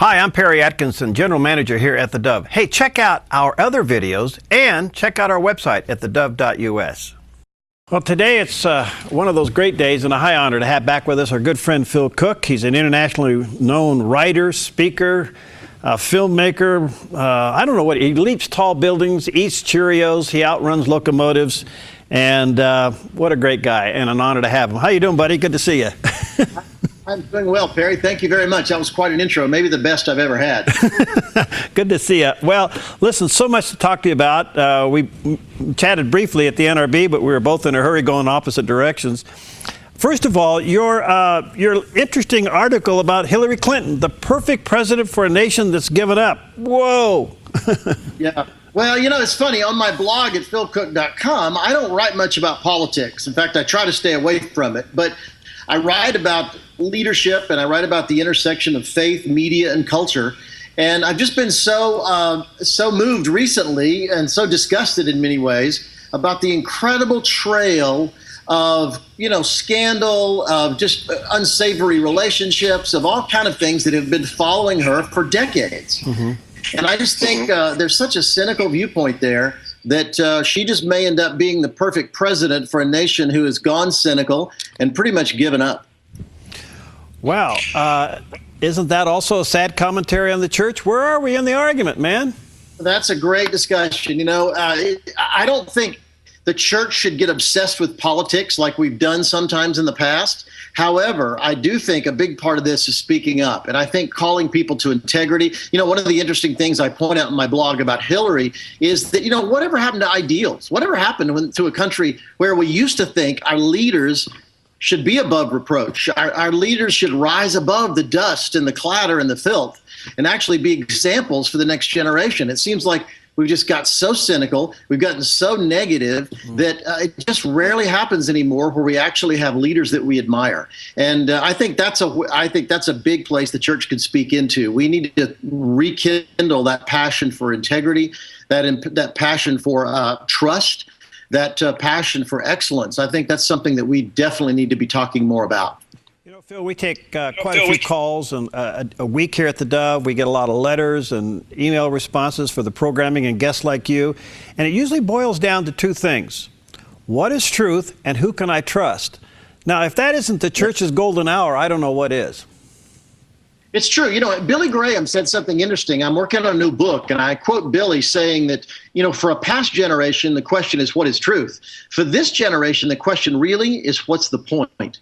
Hi, I'm Perry Atkinson, General Manager here at theDove. Hey, check out our other videos and check out our website at thedove.us. Well, today it's one of those great days and a high honor to have back with us our good friend Phil Cooke. He's an internationally known writer, speaker, filmmaker. I don't know what, he leaps tall buildings, eats Cheerios, he outruns locomotives, and what a great guy and an honor to have him. How you doing, buddy? Good to see you. I'm doing well, Perry. Thank you very much. That was quite an intro, maybe the best I've ever had. Good to see you. Well, listen, so much to talk to you about. We chatted briefly at the NRB, but we were both in a hurry going opposite directions. First of all, your interesting article about Hillary Clinton, the perfect president for a nation that's given up. Whoa. Yeah. Well, you know, it's funny. On my blog at philcooke.com, I don't write much about politics. In fact, I try to stay away from it. But I write about leadership, and I write about the intersection of faith, media, and culture. And I've just been so moved recently and so disgusted in many ways about the incredible trail of, you know, scandal, of just unsavory relationships, of all kind of things that have been following her for decades. Mm-hmm. And I just think there's such a cynical viewpoint there that she just may end up being the perfect president for a nation who has gone cynical and pretty much given up. Wow. Isn't that also a sad commentary on the church? Where are we in the argument, man? That's a great discussion. You know, I don't think the church should get obsessed with politics like we've done sometimes in the past. However, I do think a big part of this is speaking up. And I think calling people to integrity. You know, one of the interesting things I point out in my blog about Hillary is that, you know, whatever happened to ideals? Whatever happened to a country where we used to think our leaders should be above reproach? Our leaders should rise above the dust and the clatter and the filth and actually be examples for the next generation. It seems like we've just got so cynical, we've gotten so negative that it just rarely happens anymore where we actually have leaders that we admire. And I think that's a big place the church could speak into. We need to rekindle that passion for integrity, that passion for trust, that passion for excellence. I think that's something that we definitely need to be talking more about. You know, Phil, we take quite a few calls and a week here at theDove. We get a lot of letters and email responses for the programming and guests like you. And it usually boils down to two things. What is truth and who can I trust? Now, if that isn't the church's golden hour, I don't know what is. It's true. You know, Billy Graham said something interesting. I'm working on a new book, and I quote Billy saying that, you know, for a past generation, the question is, what is truth? For this generation, the question really is, what's the point?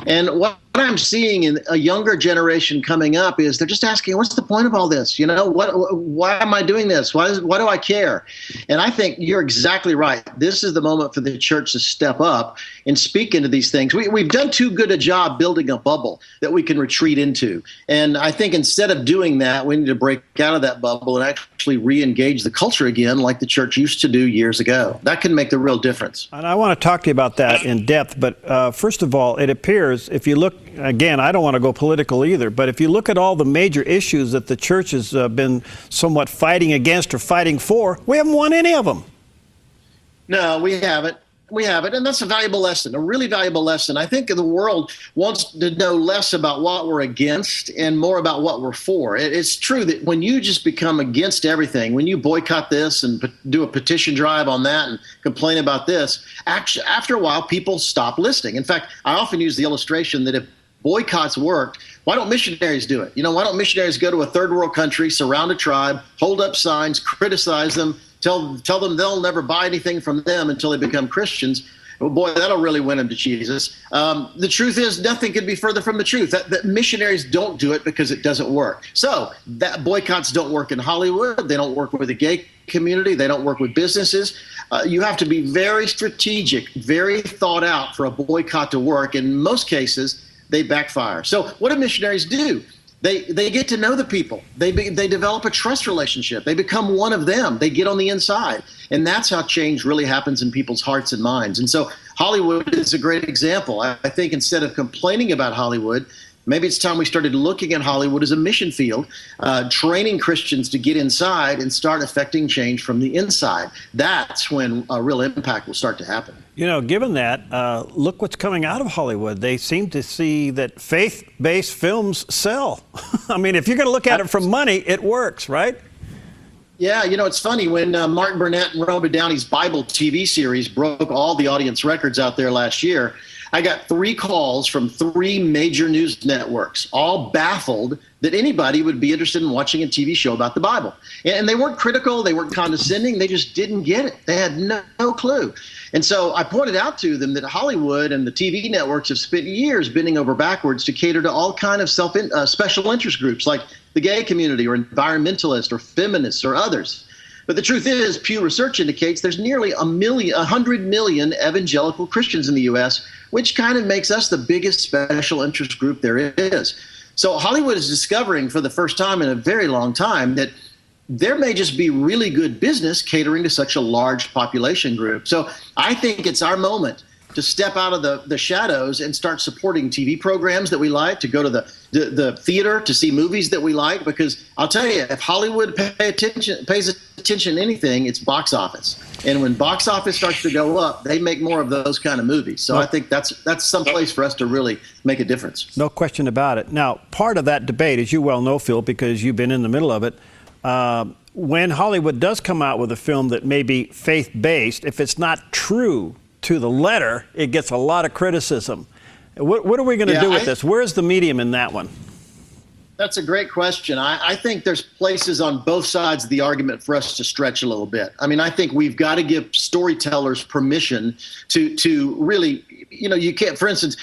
And what I'm seeing in a younger generation coming up is they're just asking, what's the point of all this? You know, why am I doing this? Why do I care? And I think you're exactly right. This is the moment for the church to step up and speak into these things. We've done too good a job building a bubble that we can retreat into. And I think instead of doing that, we need to break out of that bubble and actually re-engage the culture again like the church used to do years ago. That can make the real difference. And I want to talk to you about that in depth. But first of all, it appears, if you look, again, I don't want to go political either, but if you look at all the major issues that the church has been somewhat fighting against or fighting for, we haven't won any of them. No, we haven't. We have it, and that's a valuable lesson, a really valuable lesson. I think the world wants to know less about what we're against and more about what we're for. It's true that when you just become against everything, when you boycott this and do a petition drive on that and complain about this, actually, after a while, people stop listening. In fact, I often use the illustration that if boycotts worked, why don't missionaries do it? You know, why don't missionaries go to a third world country, surround a tribe, hold up signs, criticize them, tell them they'll never buy anything from them until they become Christians? Well, boy, that'll really win them to Jesus. The truth is, nothing could be further from the truth. That missionaries don't do it because it doesn't work. So that boycotts don't work in Hollywood. They don't work with the gay community. They don't work with businesses. You have to be very strategic, very thought out for a boycott to work. In most cases, they backfire. So what do missionaries do? They get to know the people. They develop a trust relationship. They become one of them. They get on the inside. And that's how change really happens in people's hearts and minds. And so Hollywood is a great example. I think instead of complaining about Hollywood, Maybe it's time we started looking at Hollywood as a mission field, training Christians to get inside and start affecting change from the inside. That's when a real impact will start to happen. You know, given that, look what's coming out of Hollywood. They seem to see that faith-based films sell. I mean, if you're going to look at it from money, it works, right? Yeah, you know, it's funny when Martin Burnett and Robert Downey's Bible TV series broke all the audience records out there last year. I got 3 calls from 3 major news networks, all baffled that anybody would be interested in watching a TV show about the Bible. And they weren't critical, they weren't condescending, they just didn't get it. They had no clue. And so I pointed out to them that Hollywood and the TV networks have spent years bending over backwards to cater to all kind of special interest groups like the gay community or environmentalists or feminists or others. But the truth is, Pew Research indicates there's nearly 100 million evangelical Christians in the U.S., which kind of makes us the biggest special interest group there is. So Hollywood is discovering for the first time in a very long time that there may just be really good business catering to such a large population group. So I think it's our moment to step out of the shadows and start supporting TV programs that we like, to go to the theater to see movies that we like. Because I'll tell you, if Hollywood pays attention to anything, it's box office. And when box office starts to go up, they make more of those kind of movies. So I think that's some place for us to really make a difference. No question about it. Now, part of that debate, as you well know, Phil, because you've been in the middle of it, when Hollywood does come out with a film that may be faith-based, if it's not true to the letter, it gets a lot of criticism. What are we going to do with this? Where's the medium in that one? That's a great question. I think there's places on both sides of the argument for us to stretch a little bit. I mean, I think we've got to give storytellers permission to really, you know, you can't, for instance,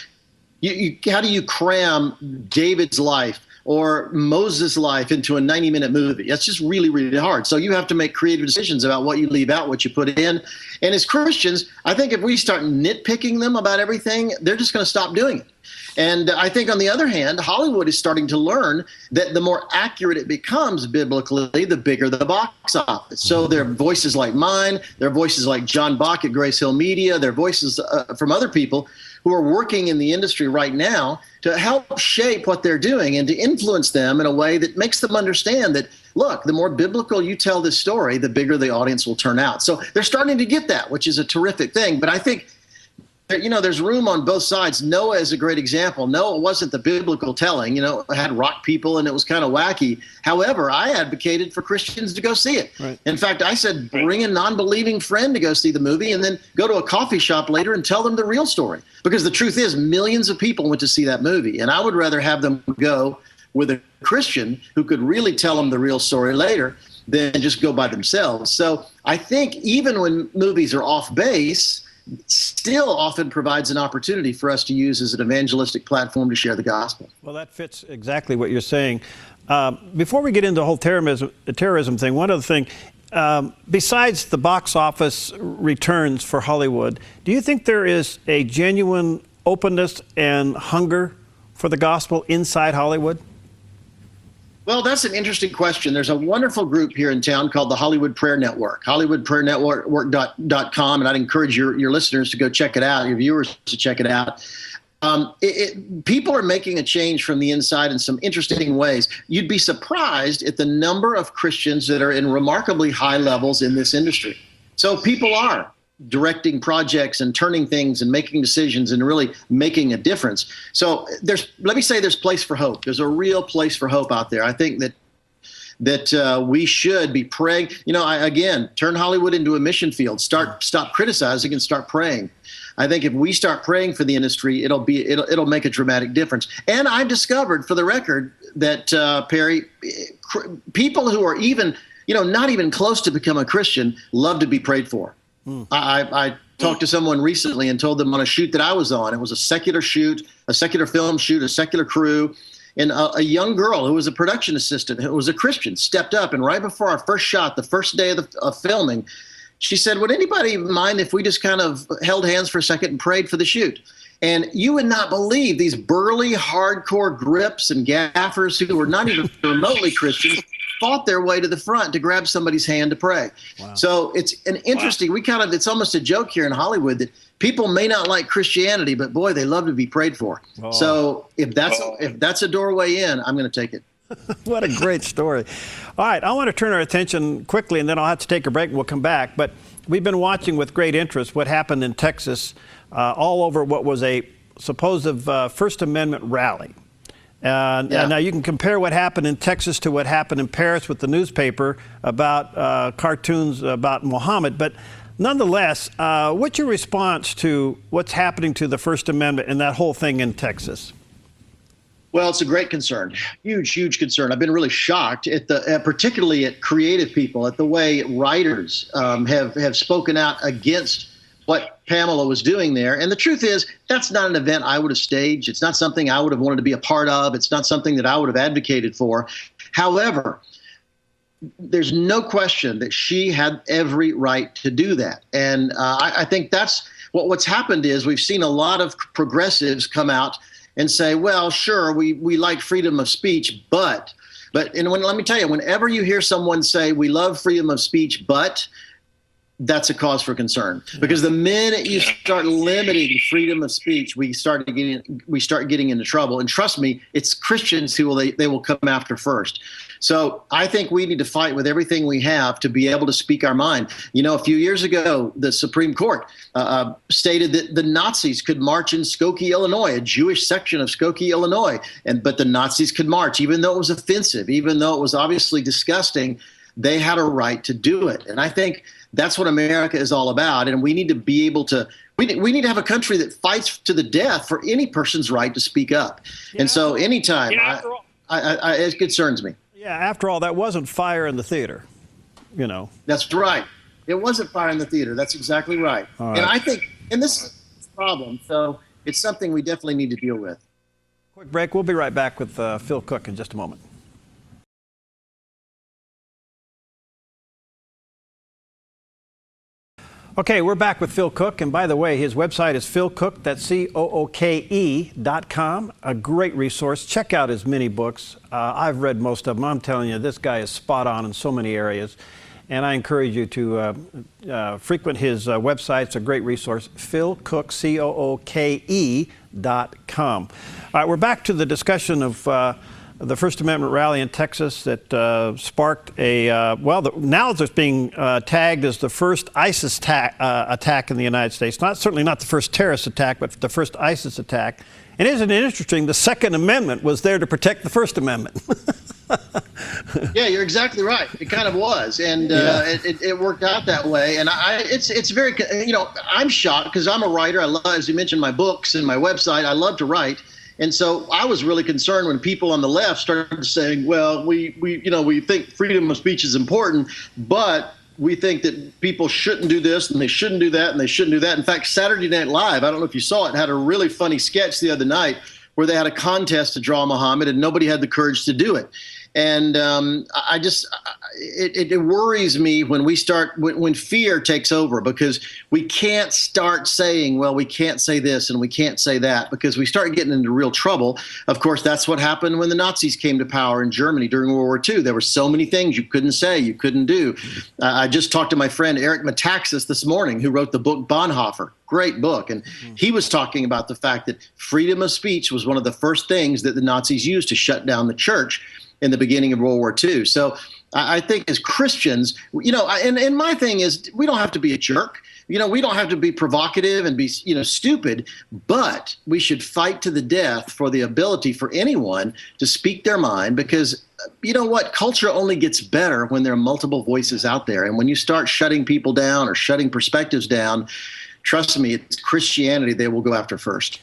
how do you cram David's life or Moses' life into a 90-minute movie? That's just really, really hard. So you have to make creative decisions about what you leave out, what you put in. And as Christians, I think if we start nitpicking them about everything, they're just going to stop doing it. And I think, on the other hand, Hollywood is starting to learn that the more accurate it becomes biblically, the bigger the box office. So there are voices like mine, there are voices like John Bach at Grace Hill Media, there are voices from other people who are working in the industry right now to help shape what they're doing and to influence them in a way that makes them understand that, look, the more biblical you tell this story, the bigger the audience will turn out. So they're starting to get that, which is a terrific thing. But I think, you know, there's room on both sides. Noah is a great example. Noah wasn't the biblical telling. You know, it had rock people and it was kind of wacky. However, I advocated for Christians to go see it. Right. In fact, I said, bring a non-believing friend to go see the movie and then go to a coffee shop later and tell them the real story. Because the truth is, millions of people went to see that movie. And I would rather have them go with a Christian who could really tell them the real story later than just go by themselves. So I think even when movies are off base, still often provides an opportunity for us to use as an evangelistic platform to share the gospel. Well, that fits exactly what you're saying. Before we get into the whole terrorism thing, one other thing, besides the box office returns for Hollywood, do you think there is a genuine openness and hunger for the gospel inside Hollywood? Well, that's an interesting question. There's a wonderful group here in town called the Hollywood Prayer Network, hollywoodprayernetwork.com, and I'd encourage your listeners to go check it out, your viewers to check it out. People are making a change from the inside in some interesting ways. You'd be surprised at the number of Christians that are in remarkably high levels in this industry. So people are directing projects and turning things and making decisions and really making a difference. So let me say there's place for hope. There's a real place for hope out there. I think that we should be praying. You know, again, turn Hollywood into a mission field. Stop criticizing and start praying. I think if we start praying for the industry, it'll make a dramatic difference. And I've discovered, for the record, that Perry, people who are even, you know, not even close to become a Christian love to be prayed for. I talked to someone recently and told them on a shoot that I was on, it was a secular shoot, a secular film shoot, a secular crew, and a young girl who was a production assistant, who was a Christian, stepped up, and right before our first shot, the first day of filming, she said, would anybody mind if we just kind of held hands for a second and prayed for the shoot? And you would not believe these burly, hardcore grips and gaffers who were not even remotely Christians fought their way to the front to grab somebody's hand to pray. Wow. So it's an interesting, it's almost a joke here in Hollywood that people may not like Christianity, but boy, they love to be prayed for. Oh. So if that's a doorway in, I'm going to take it. What a great story. All right, I want to turn our attention quickly, and then I'll have to take a break and we'll come back. But we've been watching with great interest what happened in Texas all over what was a supposed First Amendment rally. Now you can compare what happened in Texas to what happened in Paris with the newspaper about cartoons about Muhammad. But nonetheless, what's your response to what's happening to the First Amendment and that whole thing in Texas? Well, it's a great concern, huge concern. I've been really shocked at particularly at creative people, at the way writers have spoken out against what Pamela was doing there. And the truth is, that's not an event I would have staged. It's not something I would have wanted to be a part of. It's not something that I would have advocated for. However, there's no question that she had every right to do that. And I think that's what's happened is we've seen a lot of progressives come out and say, well, sure, we like freedom of speech, but let me tell you, whenever you hear someone say we love freedom of speech, but that's a cause for concern, because the minute you start limiting freedom of speech, we start getting into trouble. And trust me, it's Christians who they will come after first. So I think we need to fight with everything we have to be able to speak our mind. You know, a few years ago, the Supreme Court stated that the Nazis could march in Skokie, Illinois, a Jewish section of Skokie, Illinois, but the Nazis could march, even though it was offensive, even though it was obviously disgusting. They had a right to do it. And I think that's what America is all about. And we need to be able to, we need to have a country that fights to the death for any person's right to speak up. Yeah. And so anytime, it concerns me. Yeah, after all, that wasn't fire in the theater, you know. That's right. It wasn't fire in the theater. That's exactly right. And I think, and this is a problem, so it's something we definitely need to deal with. Quick break. We'll be right back with Phil Cooke in just a moment. Okay, we're back with Phil Cooke, and by the way, his website is philcooke, that's COOKE.com, a great resource. Check out his many books. I've read most of them. I'm telling you, this guy is spot on in so many areas, and I encourage you to frequent his website. It's a great resource, philcooke, COOKE.com. All right, we're back to the discussion of the First Amendment rally in Texas that sparked now it's being tagged as the first ISIS attack in the United States. Certainly not the first terrorist attack, but the first ISIS attack. And isn't it interesting, the Second Amendment was there to protect the First Amendment. Yeah, you're exactly right. It kind of was, and it worked out that way. And it's very, I'm shocked because I'm a writer. I love, as you mentioned, my books and my website. I love to write. And so I was really concerned when people on the left started saying, well, we think freedom of speech is important, but we think that people shouldn't do this and they shouldn't do that and they shouldn't do that. In fact, Saturday Night Live, I don't know if you saw it, had a really funny sketch the other night where they had a contest to draw Muhammad and nobody had the courage to do it. And it worries me when when fear takes over, because we can't start saying, well, we can't say this and we can't say that, because we start getting into real trouble. Of course, that's what happened when the Nazis came to power in Germany during World War II. There were so many things you couldn't say, you couldn't do. I just talked to my friend Eric Metaxas this morning, who wrote the book Bonhoeffer. Great book. And he was talking about the fact that freedom of speech was one of the first things that the Nazis used to shut down the church in the beginning of World War II. So I think as Christians, and my thing is, we don't have to be a jerk. We don't have to be provocative and be, stupid, but we should fight to the death for the ability for anyone to speak their mind, because you know what? Culture only gets better when there are multiple voices out there. And when you start shutting people down or shutting perspectives down, trust me, it's Christianity they will go after first.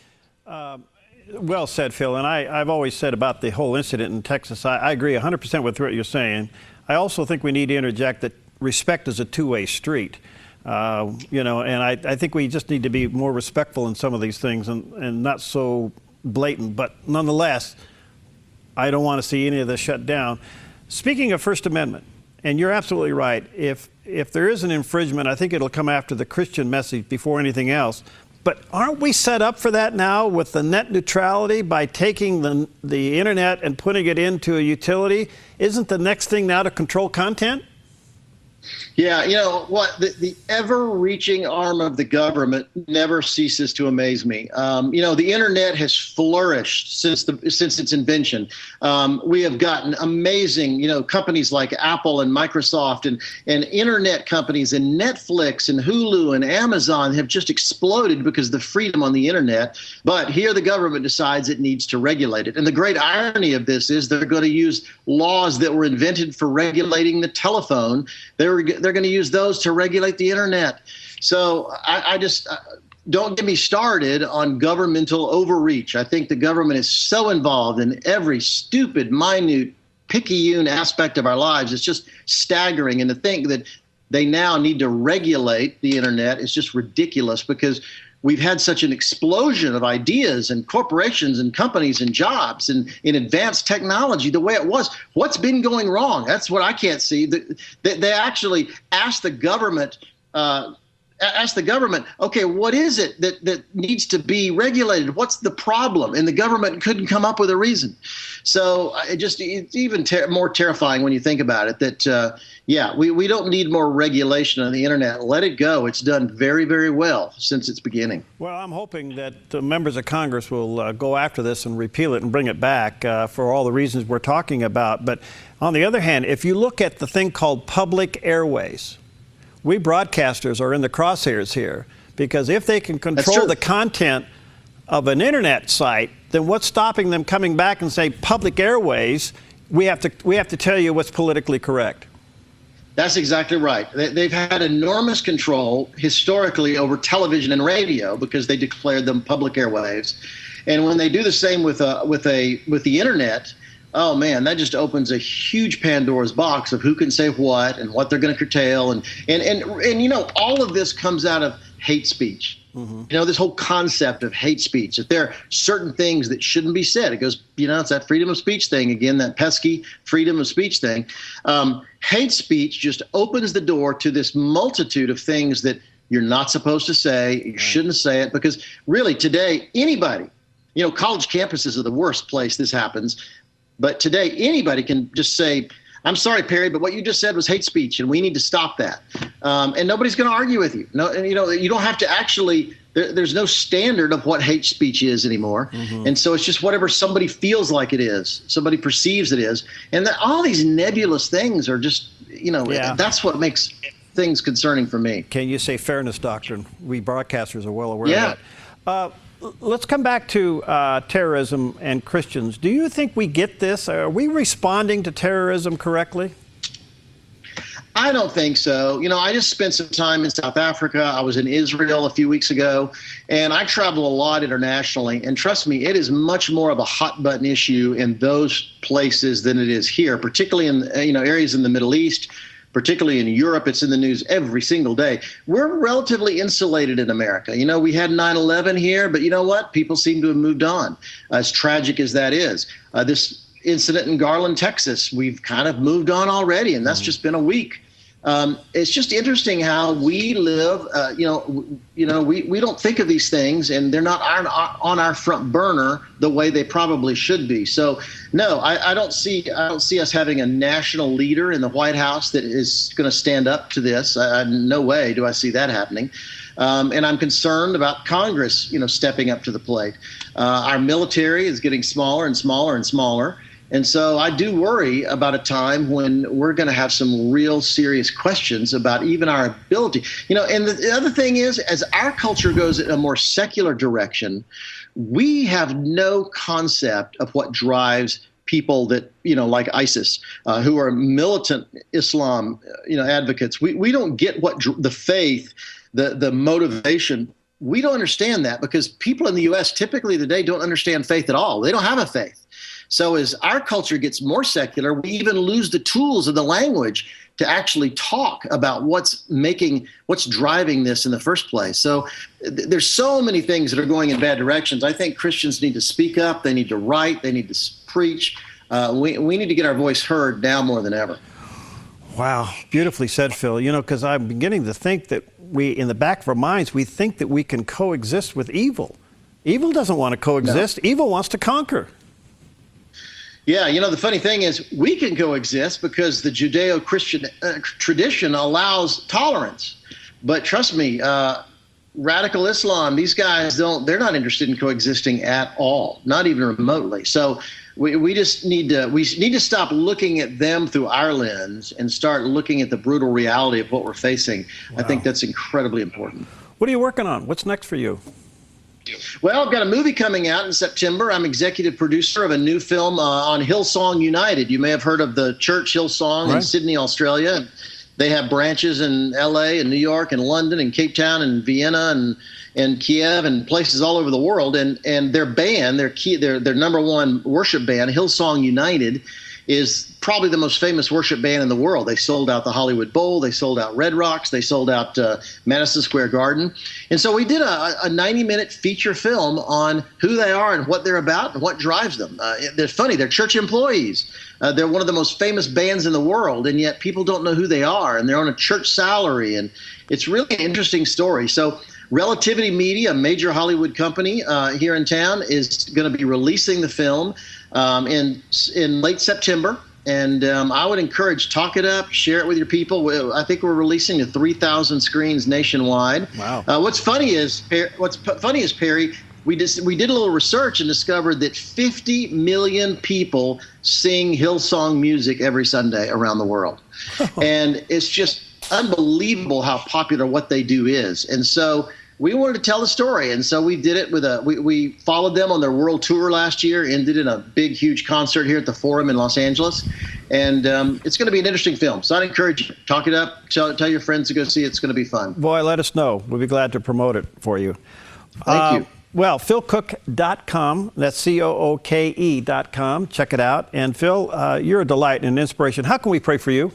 Well said, Phil. And I've always said about the whole incident in Texas, I agree 100% with what you're saying. I also think we need to interject that respect is a two-way street. And I think we just need to be more respectful in some of these things and not so blatant. But nonetheless, I don't want to see any of this shut down. Speaking of First Amendment, and you're absolutely right, if there is an infringement, I think it'll come after the Christian message before anything else. But aren't we set up for that now with the net neutrality by taking the internet and putting it into a utility? Isn't the next thing now to control content? Yeah, you know what? The ever-reaching arm of the government never ceases to amaze me. You know, the internet has flourished since its invention. We have gotten amazing, you know, companies like Apple and Microsoft and internet companies and Netflix and Hulu and Amazon have just exploded because of the freedom on the internet. But here the government decides it needs to regulate it. And the great irony of this is they're going to use laws that were invented for regulating the telephone. They're going to use those to regulate the internet. So I just don't get me started on governmental overreach. I think the government is so involved in every stupid, minute, picayune aspect of our lives. It's just staggering. And to think that they now need to regulate the internet is just ridiculous, because we've had such an explosion of ideas and corporations and companies and jobs and in advanced technology the way it was. What's been going wrong? That's what I can't see. They actually asked the government, okay, what is it that needs to be regulated? What's the problem? And the government couldn't come up with a reason. So it's even more terrifying when you think about it that, yeah, we don't need more regulation on the internet. Let it go. It's done very, very well since its beginning. Well, I'm hoping that the members of Congress will go after this and repeal it and bring it back for all the reasons we're talking about. But on the other hand, if you look at the thing called public airways, we broadcasters are in the crosshairs here, because if they can control the content of an internet site, then what's stopping them coming back and say public airways? We have to tell you what's politically correct. That's exactly right. They've had enormous control historically over television and radio because they declared them public airwaves, and when they do the same with the internet, oh man, that just opens a huge Pandora's box of who can say what and what they're going to curtail, and you know, all of this comes out of hate speech. Mm-hmm. You know, this whole concept of hate speech, that there are certain things that shouldn't be said. It goes, you know, it's that freedom of speech thing again, that pesky freedom of speech thing. Hate speech just opens the door to this multitude of things that you're not supposed to say. You shouldn't say it, because really today, anybody, you know, college campuses are the worst place this happens. But today, anybody can just say, I'm sorry, Perry, but what you just said was hate speech, and we need to stop that. And nobody's going to argue with you. No, and, you know, you don't have to actually. There's no standard of what hate speech is anymore, and so it's just whatever somebody feels like it is, somebody perceives it is, and all these nebulous things are just, you know, that's what makes things concerning for me. Can you say fairness doctrine? We broadcasters are well aware of that. Let's come back to terrorism and Christians. Do you think we get this? Are we responding to terrorism correctly? I don't think so. You know, I just spent some time in South Africa. I was in Israel a few weeks ago, and I travel a lot internationally. And trust me, it is much more of a hot button issue in those places than it is here, particularly in, you know, areas in the Middle East. Particularly in Europe, it's in the news every single day. We're relatively insulated in America. You know, we had 9/11 here, but you know what? People seem to have moved on, as tragic as that is. This incident in Garland, Texas, we've kind of moved on already, and that's just been a week. It's just interesting how we live. We don't think of these things, and they're not on our front burner the way they probably should be. So, no, I don't see us having a national leader in the White House that is going to stand up to this. No way do I see that happening. And I'm concerned about Congress, you know, stepping up to the plate. Our military is getting smaller and smaller and smaller. And so I do worry about a time when we're going to have some real serious questions about even our ability. You know, and the other thing is, as our culture goes in a more secular direction, we have no concept of what drives people that, you know, like ISIS, who are militant Islam, you know, advocates. We don't get what the faith, the motivation. We don't understand that, because people in the U.S. typically today don't understand faith at all. They don't have a faith. So as our culture gets more secular, we even lose the tools of the language to actually talk about what's driving this in the first place. So there's so many things that are going in bad directions. I think Christians need to speak up. They need to write. They need to preach. We need to get our voice heard now more than ever. Wow, beautifully said, Phil. You know, because I'm beginning to think that in the back of our minds, we think that we can coexist with evil. Evil doesn't want to coexist. No. Evil wants to conquer. Yeah, the funny thing is we can coexist because the Judeo-Christian tradition allows tolerance. But trust me, radical Islam, these guys they're not interested in coexisting at all, not even remotely. So we just need to stop looking at them through our lens and start looking at the brutal reality of what we're facing. Wow. I think that's incredibly important. What are you working on? What's next for you? Well, I've got a movie coming out in September. I'm executive producer of a new film on Hillsong United. You may have heard of the church Hillsong in Sydney, Australia. They have branches in L.A. and New York and London and Cape Town and Vienna and Kiev and places all over the world. And their band, their number one worship band, Hillsong United, is probably the most famous worship band in the world. They sold out the Hollywood Bowl. They sold out Red Rocks. They sold out Madison Square Garden. And so we did a 90-minute feature film on who they are and what they're about and what drives them. They're funny. They're church employees. They're one of the most famous bands in the world, and yet people don't know who they are, and they're on a church salary. And it's really an interesting story. So Relativity Media, a major Hollywood company here in town, is going to be releasing the film in late September. And I would encourage, talk it up, share it with your people. I think we're releasing to 3,000 screens nationwide. Wow. What's funny is, Perry, we did a little research and discovered that 50 million people sing Hillsong music every Sunday around the world. And it's just unbelievable how popular what they do is. And so we wanted to tell the story. And so we did it with we followed them on their world tour last year, ended in a big, huge concert here at the Forum in Los Angeles. And it's going to be an interesting film. So I'd encourage you, talk it up, tell your friends to go see it. It's going to be fun. Boy, let us know. We'll be glad to promote it for you. Thank you. Well, philcooke.com, that's COOKE.com. Check it out. And Phil, you're a delight and an inspiration. How can we pray for you?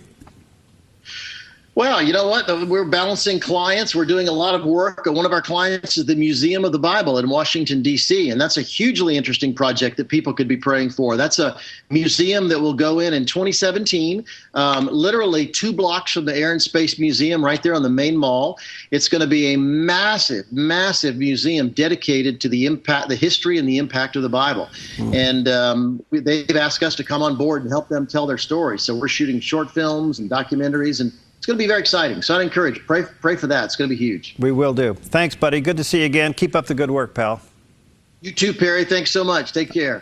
Well, you know what? We're balancing clients. We're doing a lot of work. One of our clients is the Museum of the Bible in Washington, D.C., and that's a hugely interesting project that people could be praying for. That's a museum that will go in 2017, literally 2 blocks from the Air and Space Museum right there on the main mall. It's going to be a massive, massive museum dedicated to the impact, the history and the impact of the Bible. And they've asked us to come on board and help them tell their story. So we're shooting short films and documentaries, and it's going to be very exciting. So I'd encourage, pray for that. It's going to be huge. We will do. Thanks, buddy. Good to see you again. Keep up the good work, pal. You too, Perry. Thanks so much. Take care.